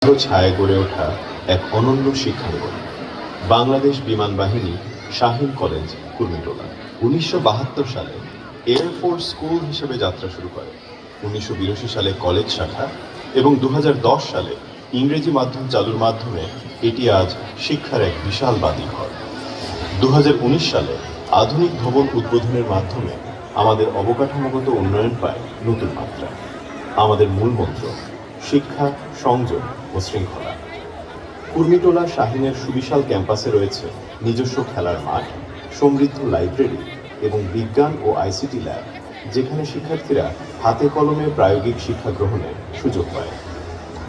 ছায়ায় গড়ে ওঠা এক অনন্য শিক্ষাঙ্গন বাংলাদেশ বিমান বাহিনী শাহীন কলেজ কুর্মিটোলা ১৯৭২ সালে এয়ারফোর্স স্কুল হিসেবে যাত্রা শুরু করে। ১৯৮২ সালে কলেজ শাখা এবং ২০১০ সালে ইংরেজি মাধ্যম চালুর মাধ্যমে এটি আজ শিক্ষার এক বিশাল বাতিঘর। ২০১৯ সালে আধুনিক ভবন উদ্বোধনের মাধ্যমে আমাদের অবকাঠামোগত উন্নয়ন পায় নতুন মাত্রা। আমাদের মূল মন্ত্র শিক্ষা, সংযোগ ও শৃঙ্খলা। কুর্মিটোলা শাহীনের সুবিশাল ক্যাম্পাসে রয়েছে নিজস্ব খেলার মাঠ, সমৃদ্ধ লাইব্রেরি এবং বিজ্ঞান ও আইসিটি ল্যাব, যেখানে শিক্ষার্থীরা হাতে কলমে প্রায়োগিক শিক্ষা গ্রহণের সুযোগ পায়।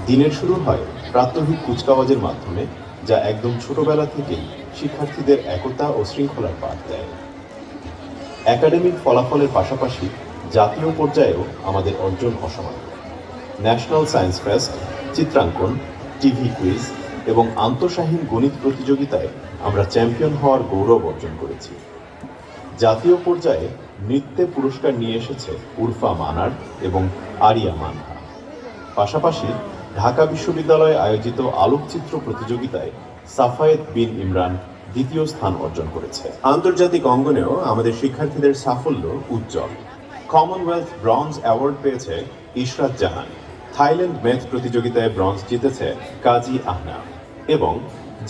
দিনের শুরু হয় প্রাত্যহিক কুচকাওয়াজের মাধ্যমে, যা একদম ছোটবেলা থেকেই শিক্ষার্থীদের একতা ও শৃঙ্খলার পাঠ দেয়। একাডেমিক ফলাফলের পাশাপাশি জাতীয় পর্যায়েও আমাদের অর্জন অসামান্য। ন্যাশনাল সায়েন্স ফেস্ট, চিত্রাঙ্কন, টিভি কুইজ এবং আন্তঃশাহীন গণিত প্রতিযোগিতায় আমরা চ্যাম্পিয়ন হওয়ার গৌরব অর্জন করেছি। জাতীয় পর্যায়ে নৃত্যে পুরস্কার নিয়ে এসেছে উরফা মানার এবং আরিয়া মানহা। পাশাপাশি ঢাকা বিশ্ববিদ্যালয়ে আয়োজিত আলোকচিত্র প্রতিযোগিতায় সাফায়েত বিন ইমরান দ্বিতীয় স্থান অর্জন করেছে। আন্তর্জাতিক অঙ্গনেও আমাদের শিক্ষার্থীদের সাফল্য উজ্জ্বল। কমনওয়েলথ ব্রঞ্জ অ্যাওয়ার্ড পেয়েছে ইশরাত জাহান, থাইল্যান্ড ম্যাথ প্রতিযোগিতায় ব্রঞ্জ জিতেছে কাজী আহনাফ এবং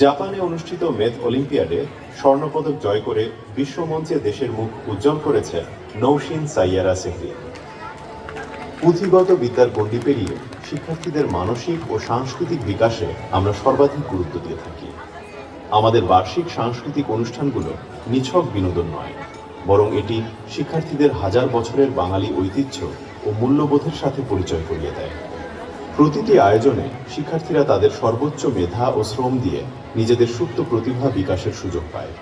জাপানে অনুষ্ঠিত ম্যাথ অলিম্পিয়াডে স্বর্ণপদক জয় করে বিশ্বমঞ্চে দেশের মুখ উজ্জ্বল করেছে নৌশিন সাইয়ারা সেহরিন। পুঁথিগত বিদ্যার গণ্ডি পেরিয়ে শিক্ষার্থীদের মানসিক ও সাংস্কৃতিক বিকাশে আমরা সর্বাধিক গুরুত্ব দিয়ে থাকি। আমাদের বার্ষিক সাংস্কৃতিক অনুষ্ঠানগুলো নিছক বিনোদন নয়, বরং এটি শিক্ষার্থীদের হাজার বছরের বাঙালি ঐতিহ্য ও মূল্যবোধের সাথে পরিচয় করিয়ে দেয়। প্রতিটি আয়োজনে শিক্ষার্থীরা তাদের সর্বোচ্চ মেধা ও শ্রম দিয়ে নিজেদের সুপ্ত প্রতিভা বিকাশের সুযোগ পায়।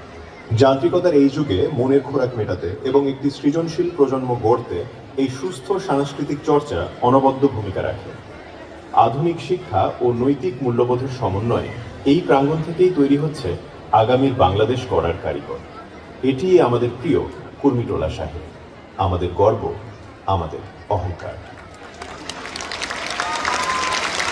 যান্ত্রিকতার এই যুগে মনের খোরাক মেটাতে এবং একটি সৃজনশীল প্রজন্ম গড়তে এই সুস্থ সাংস্কৃতিক চর্চা অনবদ্য ভূমিকা রাখে। আধুনিক শিক্ষা ও নৈতিক মূল্যবোধের সমন্বয়ে এই প্রাঙ্গণ থেকেই তৈরি হচ্ছে আগামীর বাংলাদেশ গড়ার কারিগর। এটিই আমাদের প্রিয় কুর্মিটোলা শাহীন, আমাদের গর্ব, আমাদের অহংকার।